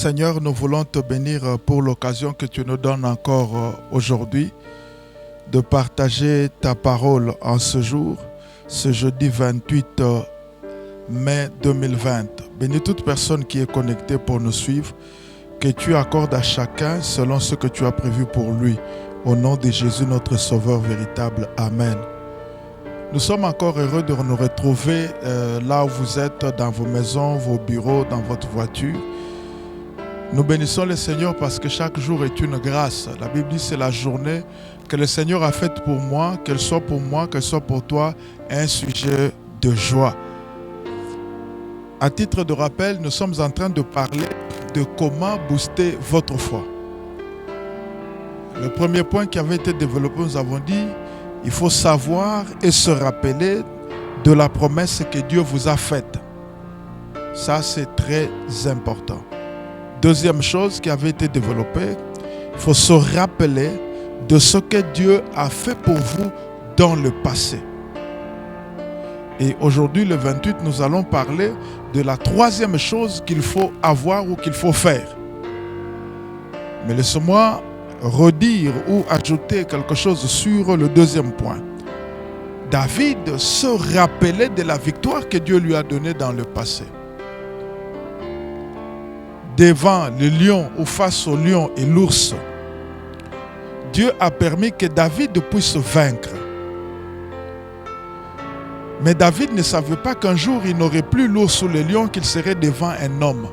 Seigneur, nous voulons te bénir pour l'occasion que tu nous donnes encore aujourd'hui de partager ta parole en ce jour, ce jeudi 28 mai 2020. Bénis toute personne qui est connectée pour nous suivre, que tu accordes à chacun selon ce que tu as prévu pour lui. Au nom de Jésus, notre Sauveur véritable. Amen. Nous sommes encore heureux de nous retrouver là où vous êtes, dans vos maisons, vos bureaux, dans votre voiture. Nous bénissons le Seigneur parce que chaque jour est une grâce. La Bible dit c'est la journée que le Seigneur a faite pour moi, qu'elle soit pour moi, qu'elle soit pour toi, un sujet de joie. À titre de rappel, nous sommes en train de parler de comment booster votre foi. Le premier point qui avait été développé, nous avons dit, il faut savoir et se rappeler de la promesse que Dieu vous a faite. Ça, c'est très important. Deuxième chose qui avait été développée, il faut se rappeler de ce que Dieu a fait pour vous dans le passé. Et aujourd'hui, le 28, nous allons parler de la troisième chose qu'il faut avoir ou qu'il faut faire. Mais laissez-moi redire ou ajouter quelque chose sur le deuxième point. David se rappelait de la victoire que Dieu lui a donnée dans le passé. Devant le lion ou face au lion et l'ours, Dieu a permis que David puisse vaincre. Mais David ne savait pas qu'un jour il n'aurait plus l'ours ou le lion, qu'il serait devant un homme.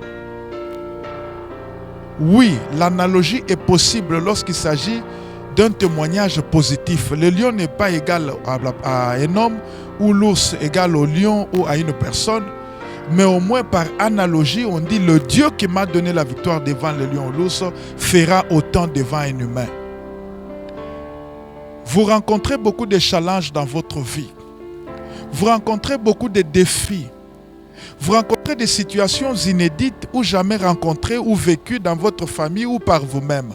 Oui, l'analogie est possible lorsqu'il s'agit d'un témoignage positif. Le lion n'est pas égal à un homme ou l'ours égal au lion ou à une personne. Mais au moins par analogie, on dit le Dieu qui m'a donné la victoire devant le lion ou l'ours fera autant devant un humain. Vous rencontrez beaucoup de challenges dans votre vie. Vous rencontrez beaucoup de défis. Vous rencontrez des situations inédites ou jamais rencontrées ou vécues dans votre famille ou par vous-même.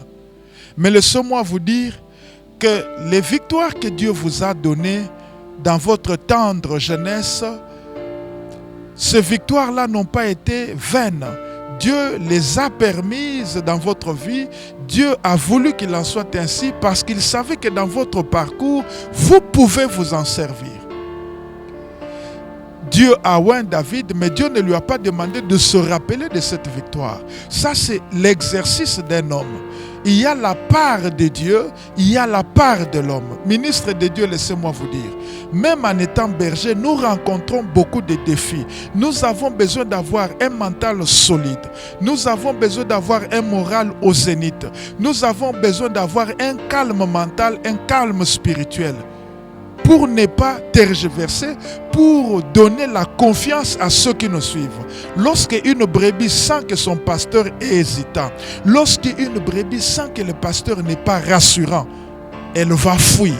Mais laissez-moi vous dire que les victoires que Dieu vous a données dans votre tendre jeunesse, ces victoires-là n'ont pas été vaines. Dieu les a permises dans votre vie. Dieu a voulu qu'il en soit ainsi parce qu'il savait que dans votre parcours, vous pouvez vous en servir. Dieu a oint David, mais Dieu ne lui a pas demandé de se rappeler de cette victoire. Ça, c'est l'exercice d'un homme. Il y a la part de Dieu, il y a la part de l'homme. Ministre de Dieu, laissez-moi vous dire, même en étant berger, nous rencontrons beaucoup de défis. Nous avons besoin d'avoir un mental solide. Nous avons besoin d'avoir un moral au zénith. Nous avons besoin d'avoir un calme mental, un calme spirituel. Pour ne pas tergiverser, pour donner la confiance à ceux qui nous suivent. Lorsqu'une brebis sent que son pasteur est hésitant, lorsqu'une brebis sent que le pasteur n'est pas rassurant, elle va fuir.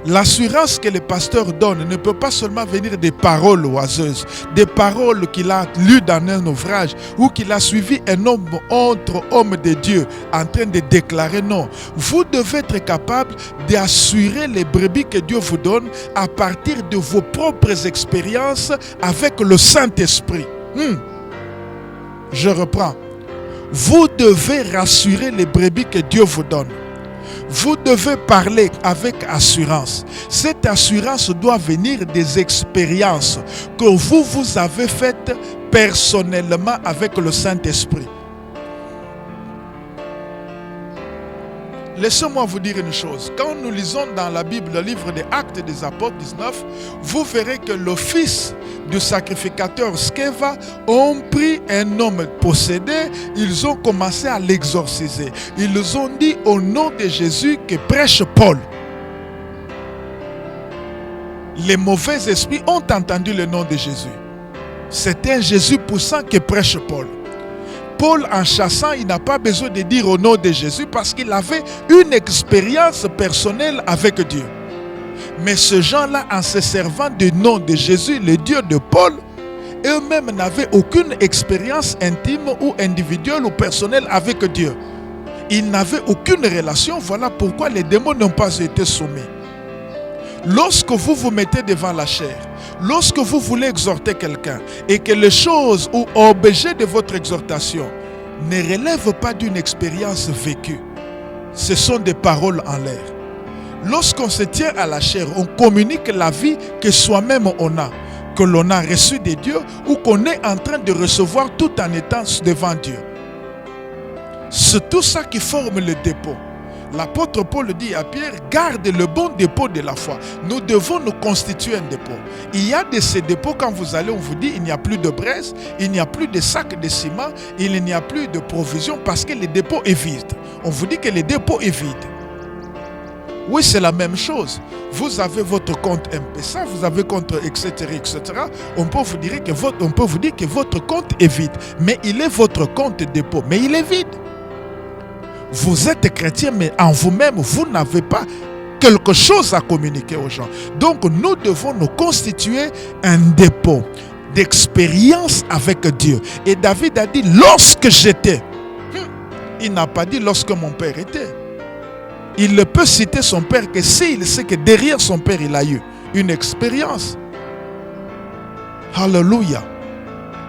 L'assurance que le pasteur donne ne peut pas seulement venir des paroles oiseuses, des paroles qu'il a lues dans un ouvrage ou qu'il a suivi un homme autre homme de Dieu en train de déclarer non. Vous devez être capable d'assurer les brebis que Dieu vous donne à partir de vos propres expériences avec le Saint-Esprit. Je reprends. Vous devez rassurer les brebis que Dieu vous donne. Vous devez parler avec assurance. Cette assurance doit venir des expériences que vous avez faites personnellement avec le Saint-Esprit. Laissez-moi vous dire une chose. Quand nous lisons dans la Bible le livre des Actes des Apôtres 19, vous verrez que le fils du sacrificateur Sceva ont pris un homme possédé, ils ont commencé à l'exorciser. Ils ont dit au nom de Jésus que prêche Paul. Les mauvais esprits ont entendu le nom de Jésus. C'est un Jésus puissant que prêche Paul. Paul, en chassant, il n'a pas besoin de dire au nom de Jésus parce qu'il avait une expérience personnelle avec Dieu. Mais ces gens-là, en se servant du nom de Jésus, le Dieu de Paul, eux-mêmes n'avaient aucune expérience intime ou individuelle ou personnelle avec Dieu. Ils n'avaient aucune relation, voilà pourquoi les démons n'ont pas été soumis. Lorsque vous vous mettez devant la chair, lorsque vous voulez exhorter quelqu'un et que les choses ou objets de votre exhortation ne relèvent pas d'une expérience vécue, ce sont des paroles en l'air. Lorsqu'on se tient à la chair, on communique la vie que soi-même on a, que l'on a reçu de Dieu ou qu'on est en train de recevoir tout en étant devant Dieu. C'est tout ça qui forme le dépôt. L'apôtre Paul dit à Pierre, garde le bon dépôt de la foi. Nous devons nous constituer un dépôt. Il y a de ces dépôts, quand vous allez, on vous dit, il n'y a plus de braise, il n'y a plus de sacs de ciment, il n'y a plus de provisions parce que le dépôt est vide. On vous dit que le dépôt est vide. Oui, c'est la même chose. Vous avez votre compte M-Pesa, vous avez compte etc. On peut vous dire que votre compte est vide. Mais il est votre compte dépôt, mais il est vide. Vous êtes chrétien, mais en vous-même, vous n'avez pas quelque chose à communiquer aux gens. Donc, nous devons nous constituer un dépôt d'expérience avec Dieu. Et David a dit, lorsque j'étais. Il n'a pas dit lorsque mon père était. Il ne peut citer son père que s'il sait que derrière son père, il a eu une expérience. Alléluia.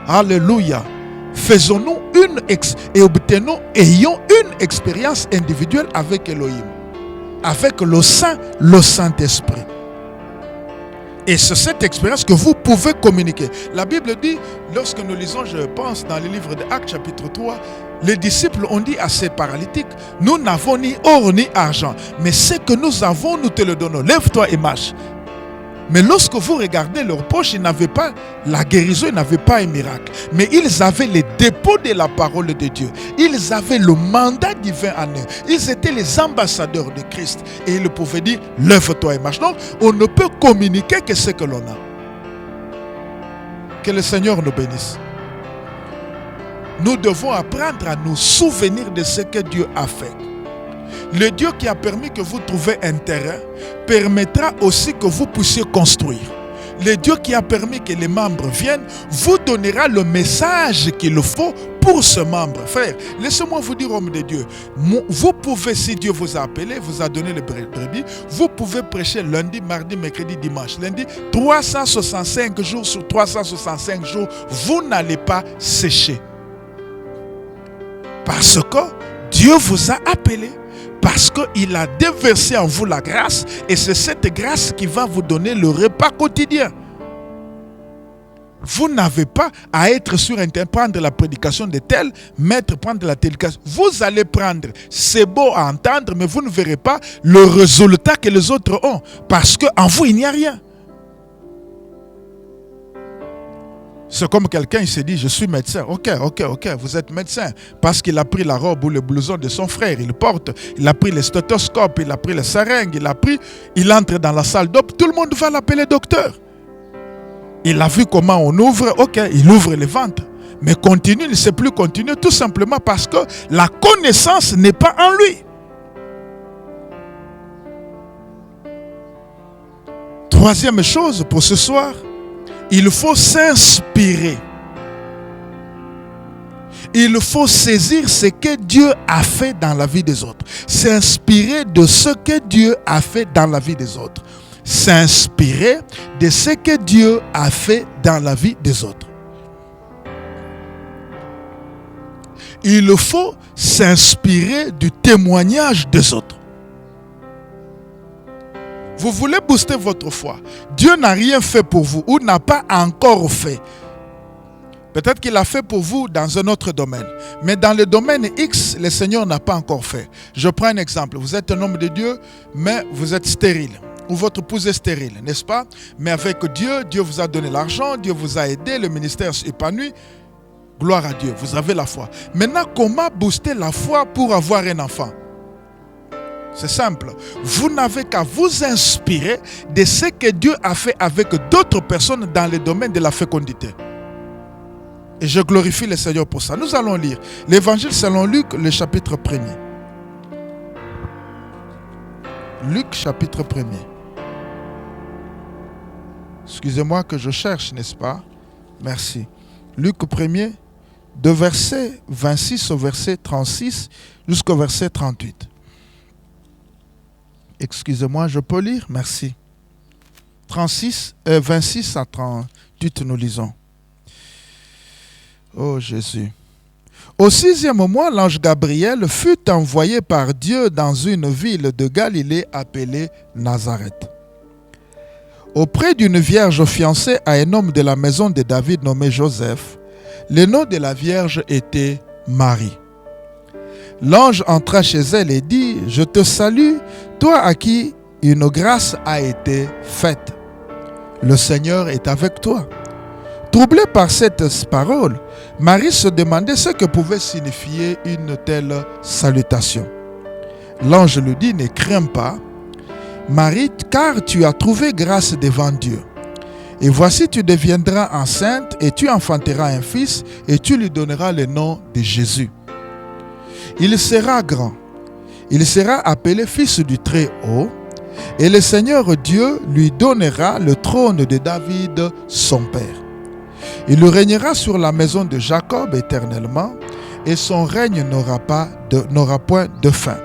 Alléluia. Faisons-nous ayons une expérience individuelle avec Elohim, avec le Saint-Esprit. Et c'est cette expérience que vous pouvez communiquer. La Bible dit, lorsque nous lisons, je pense, dans le livre de Actes chapitre 3, les disciples ont dit à ces paralytiques, nous n'avons ni or ni argent, mais ce que nous avons, nous te le donnons. Lève-toi et marche. Mais lorsque vous regardez leurs poches, ils n'avaient pas la guérison, ils n'avaient pas un miracle. Mais ils avaient les dépôts de la parole de Dieu. Ils avaient le mandat divin en eux. Ils étaient les ambassadeurs de Christ. Et ils pouvaient dire, lève-toi et marche. Donc, on ne peut communiquer que ce que l'on a. Que le Seigneur nous bénisse. Nous devons apprendre à nous souvenir de ce que Dieu a fait. Le Dieu qui a permis que vous trouviez un terrain permettra aussi que vous puissiez construire. Le Dieu qui a permis que les membres viennent vous donnera le message qu'il faut pour ce membre. Frère, laissez-moi vous dire, homme de Dieu, vous pouvez, si Dieu vous a appelé, vous a donné le brebis, vous pouvez prêcher lundi, mardi, mercredi, dimanche. Lundi, 365 jours sur 365 jours, vous n'allez pas sécher. Parce que Dieu vous a appelé. Parce qu'il a déversé en vous la grâce. Et c'est cette grâce qui va vous donner le repas quotidien. Vous n'avez pas à être sur Internet, prendre la prédication de tel maître, prendre la télévision. Vous allez prendre, c'est beau à entendre, mais vous ne verrez pas le résultat que les autres ont. Parce qu'en vous, il n'y a rien. C'est comme quelqu'un, il se dit, je suis médecin. Ok, vous êtes médecin. Parce qu'il a pris la robe ou le blouson de son frère, il porte. Il a pris le stéthoscope, il a pris le seringue, il entre dans la salle d'op. Tout le monde va l'appeler docteur. Il a vu comment on ouvre, ok, il ouvre le ventre. Mais continue, il ne sait plus continuer, tout simplement parce que la connaissance n'est pas en lui. Troisième chose pour ce soir, il faut s'inspirer. Il faut saisir ce que Dieu a fait dans la vie des autres. S'inspirer de ce que Dieu a fait dans la vie des autres. S'inspirer de ce que Dieu a fait dans la vie des autres. Il faut s'inspirer du témoignage des autres. Vous voulez booster votre foi. Dieu n'a rien fait pour vous ou n'a pas encore fait. Peut-être qu'il a fait pour vous dans un autre domaine. Mais dans le domaine X, le Seigneur n'a pas encore fait. Je prends un exemple. Vous êtes un homme de Dieu, mais vous êtes stérile. Ou votre épouse est stérile, n'est-ce pas? Mais avec Dieu, Dieu vous a donné l'argent, Dieu vous a aidé, le ministère s'épanouit. Gloire à Dieu, vous avez la foi. Maintenant, comment booster la foi pour avoir un enfant? C'est simple. Vous n'avez qu'à vous inspirer de ce que Dieu a fait avec d'autres personnes dans le domaine de la fécondité. Et je glorifie le Seigneur pour ça. Nous allons lire l'évangile selon Luc, le chapitre 1er. Luc, chapitre 1er. Excusez-moi que je cherche, n'est-ce pas? Merci. Luc 1er, de verset 26 au verset 36 jusqu'au verset 38. Excusez-moi, je peux lire? Merci. 26 à 38, nous lisons. Oh Jésus. Au 6e mois, l'ange Gabriel fut envoyé par Dieu dans une ville de Galilée appelée Nazareth, auprès d'une vierge fiancée à un homme de la maison de David nommé Joseph. Le nom de la vierge était Marie. L'ange entra chez elle et dit: « Je te salue, toi à qui une grâce a été faite. Le Seigneur est avec toi. » Troublée par cette parole, Marie se demandait ce que pouvait signifier une telle salutation. L'ange lui dit: « Ne crains pas, Marie, car tu as trouvé grâce devant Dieu. Et voici, tu deviendras enceinte et tu enfanteras un fils et tu lui donneras le nom de Jésus. Il sera grand. Il sera appelé Fils du Très-Haut et le Seigneur Dieu lui donnera le trône de David, son père. Il régnera sur la maison de Jacob éternellement et son règne n'aura point de fin. »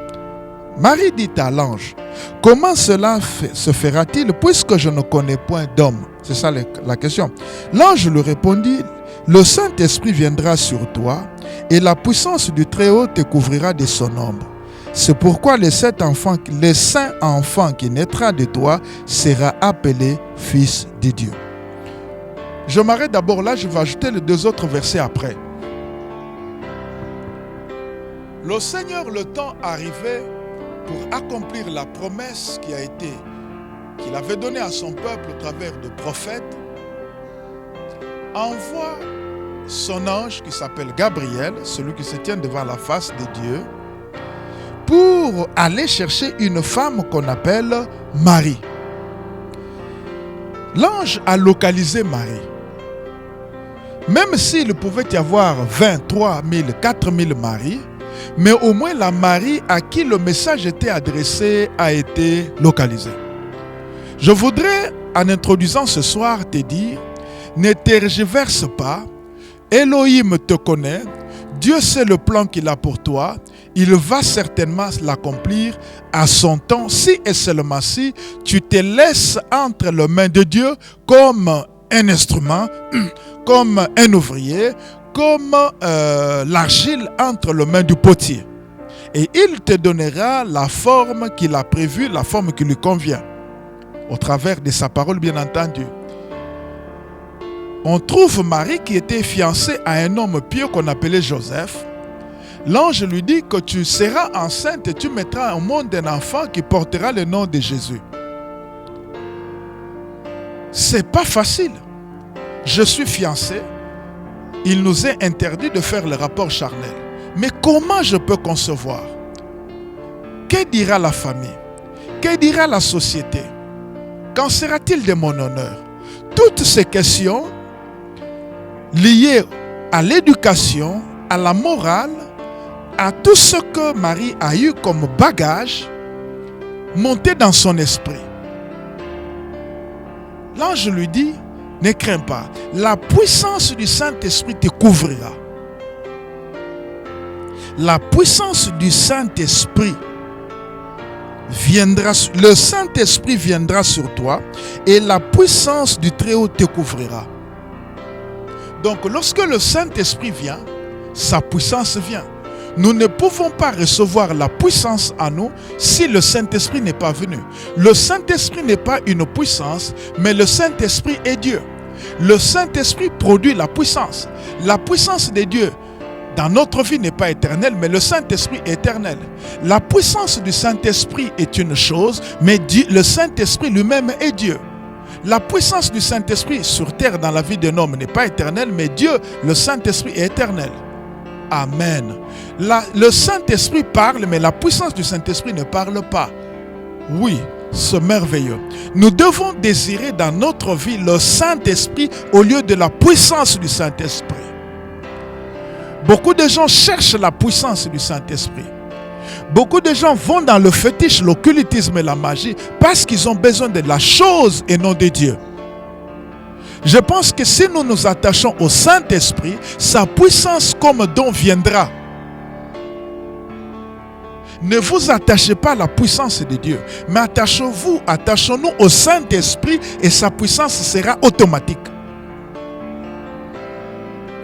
Marie dit à l'ange: « Comment cela se fera-t-il puisque je ne connais point d'homme ?» C'est ça la question. L'ange lui répondit: « Le Saint-Esprit viendra sur toi et la puissance du Très-Haut te couvrira de son ombre. C'est pourquoi le saint enfant qui naîtra de toi sera appelé Fils de Dieu. » Je m'arrête d'abord là, je vais ajouter les 2 autres versets après. Le Seigneur, le temps arrivait pour accomplir la promesse qu'il avait donnée à son peuple au travers de prophètes, envoie son ange qui s'appelle Gabriel, celui qui se tient devant la face de Dieu, pour aller chercher une femme qu'on appelle Marie. L'ange a localisé Marie. Même s'il pouvait y avoir 23 000, 4 000 maris, mais au moins la Marie à qui le message était adressé a été localisée. Je voudrais, en introduisant ce soir, te dire: ne tergiverse pas, Elohim te connaît, Dieu sait le plan qu'il a pour toi, il va certainement l'accomplir à son temps, si et seulement si tu te laisses entre les mains de Dieu comme un instrument, comme un ouvrier, comme l'argile entre les mains du potier. Et il te donnera la forme qu'il a prévue, la forme qui lui convient, au travers de sa parole, bien entendu. On trouve Marie qui était fiancée à un homme pieux qu'on appelait Joseph. L'ange lui dit que tu seras enceinte et tu mettras au monde un enfant qui portera le nom de Jésus. C'est pas facile. Je suis fiancé. Il nous est interdit de faire le rapport charnel. Mais comment je peux concevoir? Que dira la famille? Que dira la société? Qu'en sera-t-il de mon honneur? Toutes ces questions liées à l'éducation, à la morale, à tout ce que Marie a eu comme bagage monté dans son esprit. L'ange lui dit: ne crains pas, la puissance du Saint-Esprit te couvrira. La puissance du Saint-Esprit viendra, le Saint-Esprit viendra sur toi et la puissance du Très-Haut te couvrira. Donc lorsque le Saint-Esprit vient, sa puissance vient. Nous ne pouvons pas recevoir la puissance en nous si le Saint-Esprit n'est pas venu. Le Saint-Esprit n'est pas une puissance, mais le Saint-Esprit est Dieu. Le Saint-Esprit produit la puissance. La puissance de Dieu dans notre vie n'est pas éternelle, mais le Saint-Esprit est éternel. La puissance du Saint-Esprit est une chose, mais le Saint-Esprit lui-même est Dieu. La puissance du Saint-Esprit sur terre dans la vie d'un homme n'est pas éternelle, mais Dieu, le Saint-Esprit, est éternel. Amen. Le Saint-Esprit parle, mais la puissance du Saint-Esprit ne parle pas. Oui, c'est merveilleux. Nous devons désirer dans notre vie le Saint-Esprit au lieu de la puissance du Saint-Esprit. Beaucoup de gens cherchent la puissance du Saint-Esprit. Beaucoup de gens vont dans le fétiche, l'occultisme et la magie parce qu'ils ont besoin de la chose et non de Dieu. Je pense que si nous nous attachons au Saint-Esprit, sa puissance comme don viendra. Ne vous attachez pas à la puissance de Dieu, mais attachons-nous au Saint-Esprit et sa puissance sera automatique.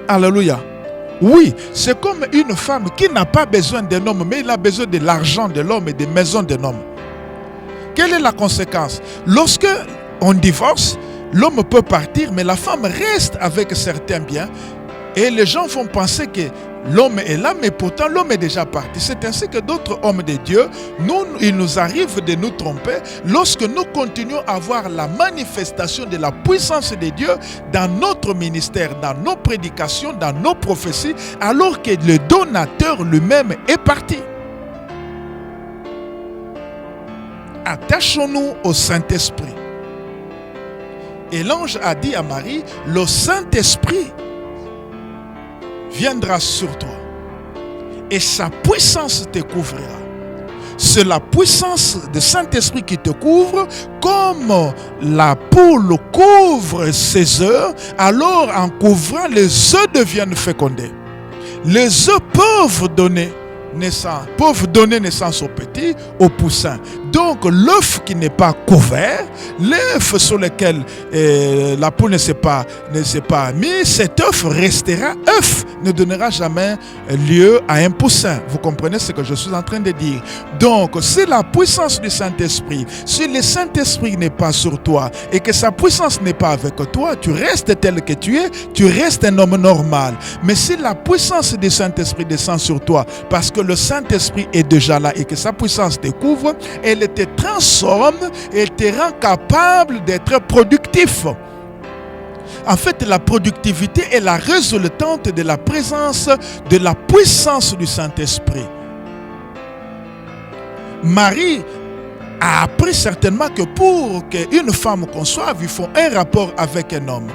Alléluia. Oui, c'est comme une femme qui n'a pas besoin d'un homme, mais il a besoin de l'argent de l'homme et des maisons d'un homme. Quelle est la conséquence? Lorsque on divorce, l'homme peut partir, mais la femme reste avec certains biens. Et les gens vont penser que l'homme est là, mais pourtant l'homme est déjà parti. C'est ainsi que d'autres hommes de Dieu, il nous arrive de nous tromper lorsque nous continuons à voir la manifestation de la puissance de Dieu dans notre ministère, dans nos prédications, dans nos prophéties, alors que le donateur lui-même est parti. Attachons-nous au Saint-Esprit. Et l'ange a dit à Marie, le Saint-Esprit viendra sur toi et sa puissance te couvrira. C'est la puissance du Saint-Esprit qui te couvre, comme la poule couvre ses œufs, alors en couvrant les œufs deviennent fécondés. Les œufs peuvent donner naissance aux petits, aux poussins. Donc l'œuf qui n'est pas couvert, l'œuf sur lequel la poule ne s'est pas mise, cet œuf restera œuf, ne donnera jamais lieu à un poussin. Vous comprenez ce que je suis en train de dire? Donc si la puissance du Saint-Esprit, si le Saint-Esprit n'est pas sur toi et que sa puissance n'est pas avec toi, tu restes tel que tu es, tu restes un homme normal. Mais si la puissance du Saint-Esprit descend sur toi, parce que le Saint-Esprit est déjà là et que sa puissance te couvre, elle te transforme et te rend capable d'être productif. En fait, la productivité est la résultante de la présence de la puissance du Saint-Esprit. Marie a appris certainement que pour qu'une femme conçoive, il faut un rapport avec un homme.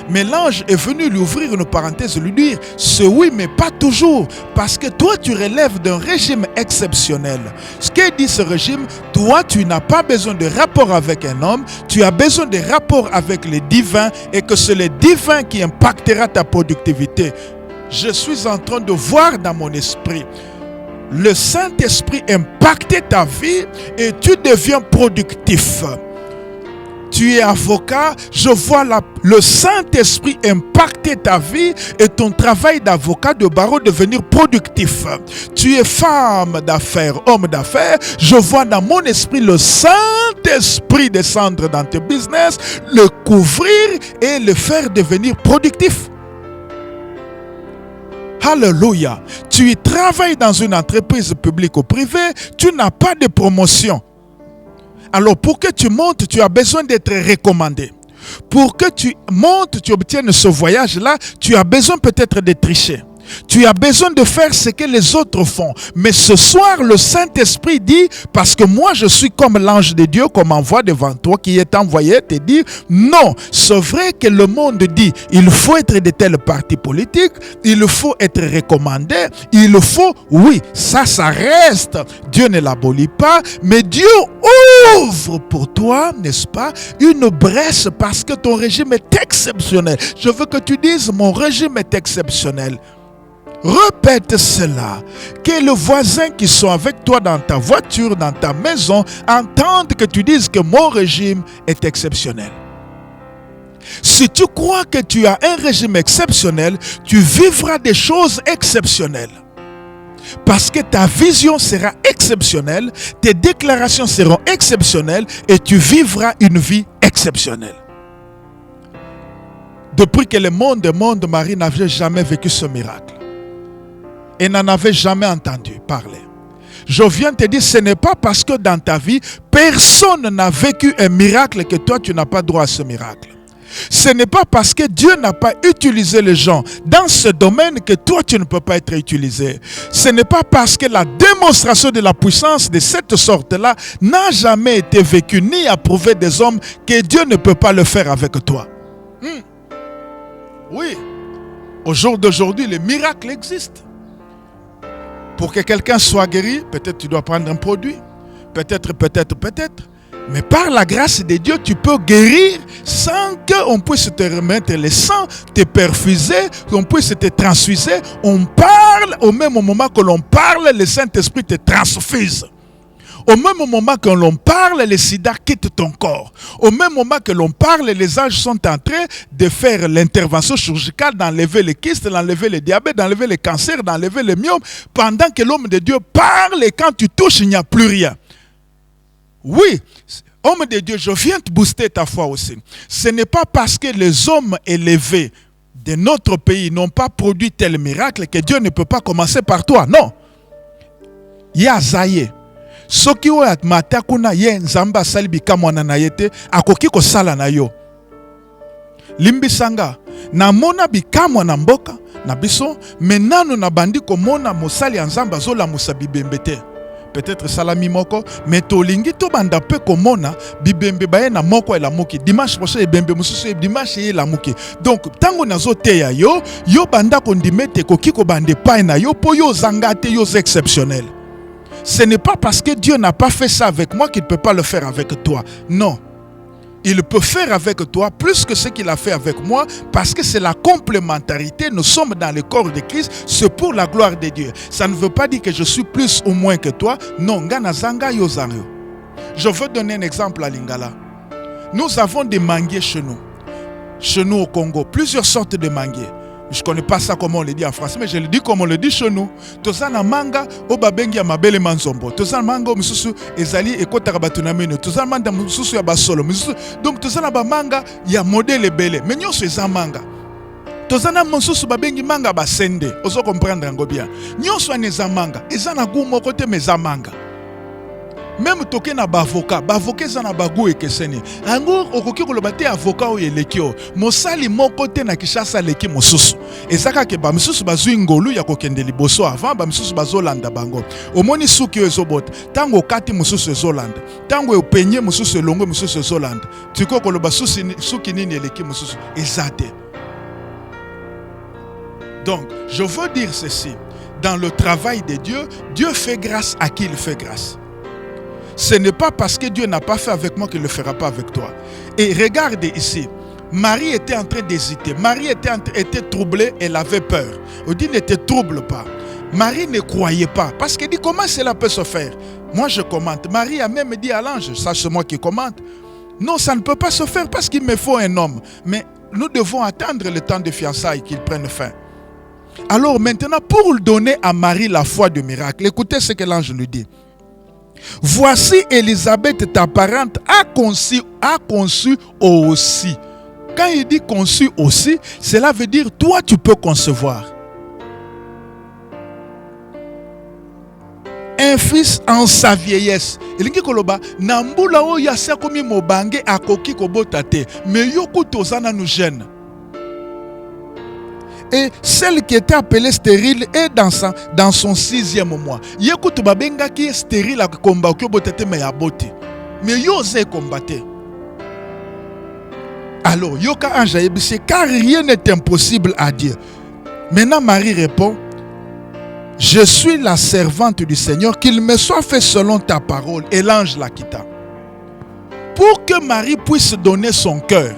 Mais l'ange est venu lui ouvrir une parenthèse et lui dire, c'est oui, mais pas toujours, parce que toi tu relèves d'un régime exceptionnel. Ce que dit ce régime, toi tu n'as pas besoin de rapport avec un homme, tu as besoin de rapport avec les divins et que c'est le divin qui impactera ta productivité. Je suis en train de voir dans mon esprit le Saint-Esprit impacter ta vie et tu deviens productif. Tu es avocat, je vois le Saint-Esprit impacter ta vie et ton travail d'avocat, de barreau devenir productif. Tu es femme d'affaires, homme d'affaires, je vois dans mon esprit le Saint-Esprit descendre dans tes business, le couvrir et le faire devenir productif. Alléluia. Tu travailles dans une entreprise publique ou privée, tu n'as pas de promotion. Alors pour que tu montes, tu as besoin d'être recommandé. Pour que tu montes, tu obtiennes ce voyage-là, tu as besoin peut-être de tricher. Tu as besoin de faire ce que les autres font. Mais ce soir, le Saint-Esprit dit, parce que moi je suis comme l'ange de Dieu, comme envoie devant toi, qui est envoyé, te dire, non, c'est vrai que le monde dit, il faut être de tel parti politique, il faut être recommandé, il faut, oui, ça reste. Dieu ne l'abolit pas, mais Dieu ouvre pour toi, n'est-ce pas, une brèche parce que ton régime est exceptionnel. Je veux que tu dises, mon régime est exceptionnel. Répète cela, que le voisin qui sont avec toi dans ta voiture, dans ta maison, entende que tu dises que mon régime est exceptionnel. Si tu crois que tu as un régime exceptionnel, tu vivras des choses exceptionnelles. Parce que ta vision sera exceptionnelle, tes déclarations seront exceptionnelles et tu vivras une vie exceptionnelle. Depuis que le monde, Marie n'avait jamais vécu ce miracle. Et n'en avait jamais entendu parler. Je viens te dire, ce n'est pas parce que dans ta vie, personne n'a vécu un miracle que toi, tu n'as pas droit à ce miracle. Ce n'est pas parce que Dieu n'a pas utilisé les gens dans ce domaine que toi, tu ne peux pas être utilisé. Ce n'est pas parce que la démonstration de la puissance de cette sorte-là n'a jamais été vécue ni approuvée des hommes que Dieu ne peut pas le faire avec toi. Oui, au jour d'aujourd'hui, les miracles existent. Pour que quelqu'un soit guéri, peut-être tu dois prendre un produit. Peut-être. Mais par la grâce de Dieu, tu peux guérir sans qu'on puisse te remettre le sang, te perfuser, qu'on puisse te transfuser. On parle, au même moment que l'on parle, le Saint-Esprit te transfuse. Au même moment que l'on parle, le sida quitte ton corps. Au même moment que l'on parle, les anges sont en train de faire l'intervention chirurgicale, d'enlever les kystes, d'enlever le diabète, d'enlever le cancer, d'enlever le myome. Pendant que l'homme de Dieu parle et quand tu touches, il n'y a plus rien. Oui, homme de Dieu, je viens te booster ta foi aussi. Ce n'est pas parce que les hommes élevés de notre pays n'ont pas produit tel miracle que Dieu ne peut pas commencer par toi. Non. Yazaye. Soki o atmata kuna ye nzamba salibi kamwana na yete akoki ko sala na yo. Limbisanga na mona bikamwa na mboka na biso menano na bandi ko mona mosali ya nzamba zola musabibembete. Peut-être salami moko mais tolingi to banda pe ko mona bibembe baye na moko la moki dimanche prochain bembe mususu dimanche la moki. Donc tango nazo teya yo banda ko ndimete ko kiko bande pa na yo po yo zangate yo exceptionnel. Ce n'est pas parce que Dieu n'a pas fait ça avec moi qu'il ne peut pas le faire avec toi. Non. Il peut faire avec toi plus que ce qu'il a fait avec moi parce que c'est la complémentarité. Nous sommes dans le corps de Christ. C'est pour la gloire de Dieu. Ça ne veut pas dire que je suis plus ou moins que toi. Non. Je veux donner un exemple à Lingala. Nous avons des manguiers chez nous. Chez nous au Congo. Plusieurs sortes de manguiers. Je ne connais pas ça comment on le dit en français, mais je le dis comme on le dit chez nous. Tozana manga, obabengi ya mabele manzombo. Tozana manga, misusu ezali ekota kabatuna mino. Tozana manga, misusu ya basolo. Donc tozana ba manga ya modèle bele. Mais nyoso eza manga. Tozana misusu babengi manga basende. Ozo comprendre ngo bien. Nyoso aneza manga. Eza na goût moko te meza manga. Même toke na bavoka za na bagu ekeseni. Ango okoki koloba te avoka o yelekio. Mosali moko te na Kishasa leki mosusu. Ezaka ke ba misusu bazui ngolu ya kokende liboso avant ba misusu bazolanda bango. Omoni suki ezobota. Tango kati mosusu ezolanda. Tango openye mosusu elongo mosusu ezolanda. Tiko koloba suki nini eleki mosusu ezate. Donc, je veux dire ceci. Dans le travail de Dieu, Dieu fait grâce à qui il fait grâce. Ce n'est pas parce que Dieu n'a pas fait avec moi qu'il ne le fera pas avec toi. Et regardez ici, Marie était en train d'hésiter. Marie était troublée, elle avait peur. On dit ne te trouble pas. Marie ne croyait pas. Parce qu'elle dit comment cela peut se faire. Moi je commente. Marie a même dit à l'ange, ça c'est moi qui commente. Non, ça ne peut pas se faire parce qu'il me faut un homme. Mais nous devons attendre le temps de fiançailles qu'il prenne fin. Alors maintenant, pour donner à Marie la foi du miracle, écoutez ce que l'ange lui dit. Voici Élisabeth, ta parente, a conçu aussi. Quand il dit conçu aussi, cela veut dire toi tu peux concevoir. Un fils en sa vieillesse. Elingi koloba nambula o yasa komi mobange akoki kobotate, mais yoko tozana nous gêne. Et celle qui était appelée stérile est dans son 6e mois. Yekoto babenga qui est stérile à combat qui botate mais à botte. Mais yose combattre. Alors yoka anja yebise car rien n'est impossible à Dieu. Maintenant Marie répond: je suis la servante du Seigneur, qu'il me soit fait selon ta parole. Et l'ange la quitta. Pour que Marie puisse donner son cœur,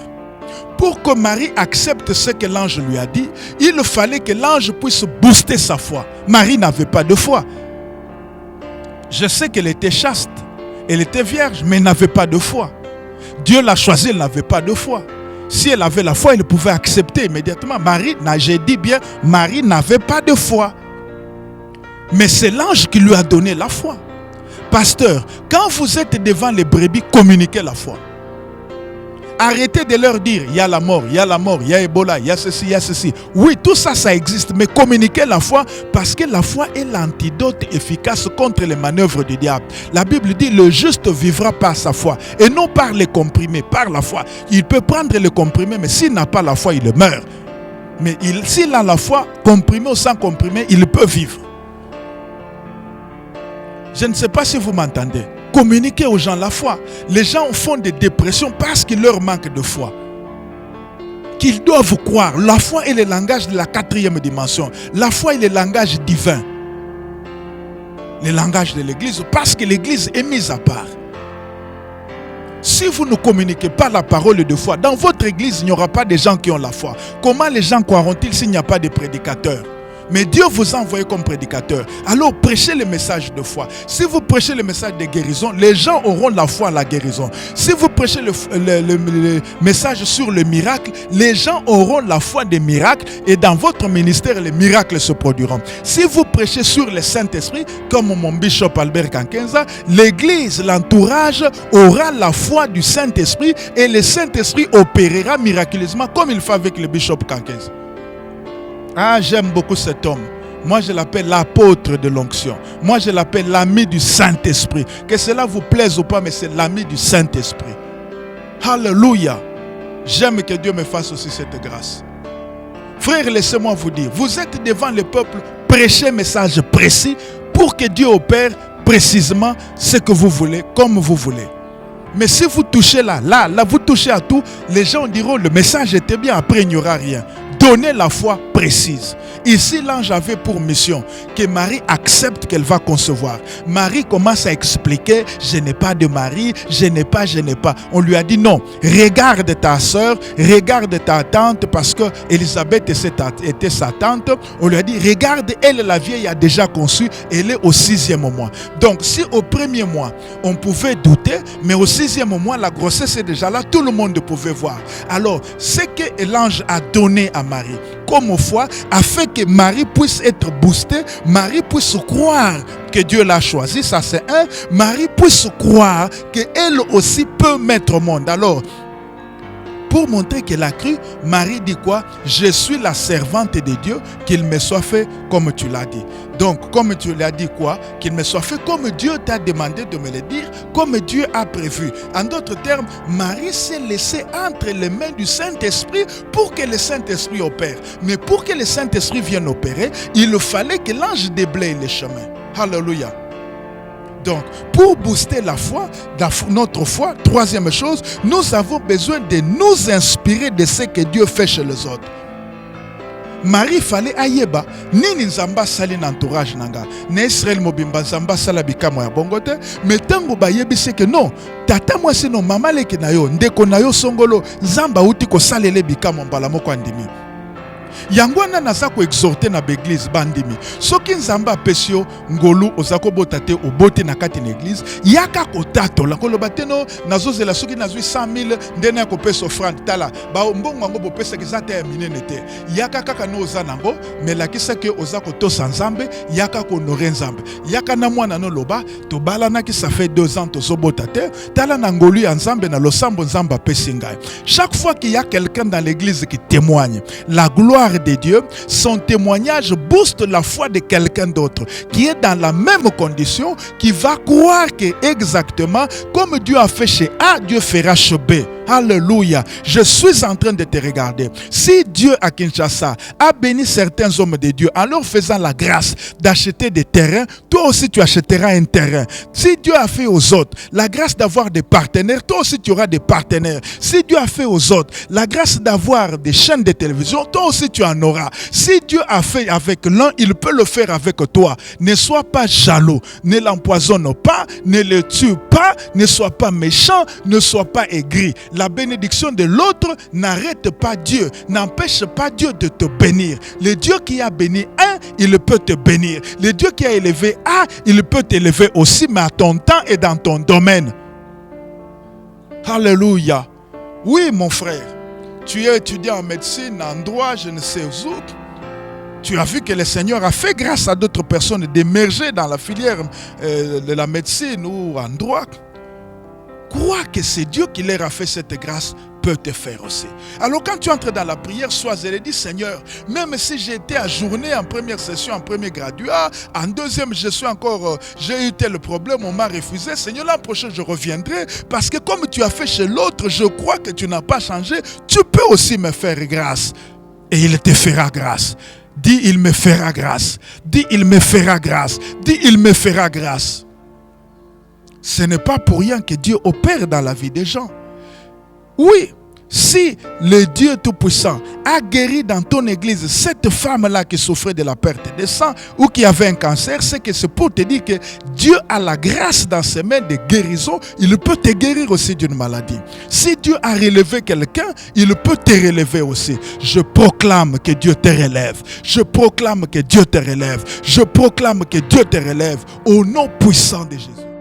pour que Marie accepte ce que l'ange lui a dit, il fallait que l'ange puisse booster sa foi. Marie n'avait pas de foi. Je sais qu'elle était chaste, elle était vierge, mais elle n'avait pas de foi. Dieu l'a choisie, elle n'avait pas de foi. Si elle avait la foi, elle pouvait accepter immédiatement. Marie, j'ai dit bien, Marie n'avait pas de foi. Mais c'est l'ange qui lui a donné la foi. Pasteur, quand vous êtes devant les brebis, communiquez la foi. Arrêtez de leur dire, il y a la mort, il y a la mort, il y a Ebola, il y a ceci, il y a ceci. Oui, tout ça, ça existe, mais communiquez la foi parce que la foi est l'antidote efficace contre les manœuvres du diable. La Bible dit, le juste vivra par sa foi et non par les comprimés, par la foi. Il peut prendre les comprimés, mais s'il n'a pas la foi, il meurt. Mais s'il a la foi, comprimé ou sans comprimé, il peut vivre. Je ne sais pas si vous m'entendez. Communiquez aux gens la foi. Les gens font des dépressions parce qu'il leur manque de foi. Qu'ils doivent croire. La foi est le langage de la 4e dimension. La foi est le langage divin. Le langage de l'église, parce que l'église est mise à part. Si vous ne communiquez pas la parole de foi, dans votre église, il n'y aura pas de gens qui ont la foi. Comment les gens croiront-ils s'il n'y a pas de prédicateurs? Mais Dieu vous a envoyé comme prédicateur. Alors prêchez le message de foi. Si vous prêchez le message de guérison, les gens auront la foi à la guérison. Si vous prêchez le message sur le miracle, les gens auront la foi des miracles et dans votre ministère, les miracles se produiront. Si vous prêchez sur le Saint-Esprit, comme mon bishop Albert Kankenza, l'église, l'entourage aura la foi du Saint-Esprit et le Saint-Esprit opérera miraculeusement comme il fait avec le bishop Kankenza. Ah, j'aime beaucoup cet homme. Moi, je l'appelle l'apôtre de l'onction. Moi, je l'appelle l'ami du Saint-Esprit. Que cela vous plaise ou pas, mais c'est l'ami du Saint-Esprit. Alléluia. J'aime que Dieu me fasse aussi cette grâce. Frères, laissez-moi vous dire, vous êtes devant le peuple, prêchez un message précis pour que Dieu opère précisément ce que vous voulez, comme vous voulez. Mais si vous touchez là, vous touchez à tout, les gens diront le message était bien, après il n'y aura rien. Donnez la foi précise. Ici, l'ange avait pour mission que Marie accepte qu'elle va concevoir. Marie commence à expliquer, je n'ai pas de mari, je n'ai pas. On lui a dit non, regarde ta soeur, regarde ta tante, parce que Élisabeth était sa tante. On lui a dit, regarde, elle, la vieille, a déjà conçu, elle est au 6e mois. Donc, si au 1er mois, on pouvait douter, mais au 6e mois, la grossesse est déjà là, tout le monde pouvait voir. Alors, ce que l'ange a donné à Marie, comme foi, afin que Marie puisse être boostée, Marie puisse croire que Dieu l'a choisi, ça c'est un. Marie puisse croire qu'elle aussi peut mettre au monde. Alors, pour montrer qu'elle a cru, Marie dit quoi? Je suis la servante de Dieu, qu'il me soit fait comme tu l'as dit. Donc, comme tu l'as dit quoi? Qu'il me soit fait comme Dieu t'a demandé de me le dire, comme Dieu a prévu. En d'autres termes, Marie s'est laissée entre les mains du Saint-Esprit pour que le Saint-Esprit opère. Mais pour que le Saint-Esprit vienne opérer, il fallait que l'ange déblaye les chemins. Alléluia. Donc, pour booster la foi, notre foi, troisième chose, nous avons besoin de nous inspirer de ce que Dieu fait chez les autres. Marie fallait ayeba nini nzamba sali na entourage nanga na Israël mobimba nzamba sala bikamo ya bongote mais tango bayebi c'est que non tata moi sino mama leki na yo ndeko na yo songolo nzamba uti ko salele bikamo mbala moko andimi. Yangwana naza ko exhorter na l'église bandimi. Soki nzamba apesio ngolu ozako botate obote na kati na église, yaka ko tato la koloba teno nazozela soki nazwi 100,000 ndena ko pesa offrande tala ba mbongo ngo bopesa kizate ya minene te. Yaka kaka no ozanango melakisa ke ozako to sanzambe yaka ko honorer nzambe. Yaka na mwana no loba to balana ki ça fait 2 ans to zobotate tala na ngolu ya nzambe na losambo nzamba pesinga. Chaque fois qu'il y a quelqu'un dans l'église qui témoigne la gloire de Dieu, son témoignage booste la foi de quelqu'un d'autre qui est dans la même condition, qui va croire que exactement comme Dieu a fait chez A, Dieu fera chez B. Alléluia. Je suis en train de te regarder. Si Dieu à Kinshasa a béni certains hommes de Dieu en leur faisant la grâce d'acheter des terrains, toi aussi tu achèteras un terrain. Si Dieu a fait aux autres la grâce d'avoir des partenaires, toi aussi tu auras des partenaires. Si Dieu a fait aux autres la grâce d'avoir des chaînes de télévision, toi aussi tu en auras. Si Dieu a fait avec l'un, il peut le faire avec toi. Ne sois pas jaloux, ne l'empoisonne pas, ne le tue pas, ne sois pas méchant, ne sois pas aigri. La bénédiction de l'autre n'arrête pas Dieu, n'empêche pas Dieu de te bénir. Le Dieu qui a béni un, il peut te bénir. Le Dieu qui a élevé un, il peut t'élever aussi, mais à ton temps et dans ton domaine. Alléluia. Oui, mon frère, tu es étudiant en médecine, en droit, je ne sais où. Tu as vu que le Seigneur a fait grâce à d'autres personnes d'émerger dans la filière de la médecine ou en droit. Crois que c'est Dieu qui leur a fait cette grâce, peut te faire aussi. Alors quand tu entres dans la prière, sois zélé, dis Seigneur, même si j'ai été ajourné en première session, en premier graduat, en deuxième, j'ai eu tel problème, on m'a refusé. Seigneur, l'an prochain, je reviendrai parce que comme tu as fait chez l'autre, je crois que tu n'as pas changé. Tu peux aussi me faire grâce et il te fera grâce. Dis, il me fera grâce. Dis, il me fera grâce. Dis, il me fera grâce. Ce n'est pas pour rien que Dieu opère dans la vie des gens. Oui, si le Dieu Tout-Puissant a guéri dans ton église cette femme-là qui souffrait de la perte de sang ou qui avait un cancer, c'est pour te dire que Dieu a la grâce dans ses mains de guérison. Il peut te guérir aussi d'une maladie. Si Dieu a relevé quelqu'un, il peut te relever aussi. Je proclame que Dieu te relève. Je proclame que Dieu te relève. Je proclame que Dieu te relève au nom puissant de Jésus.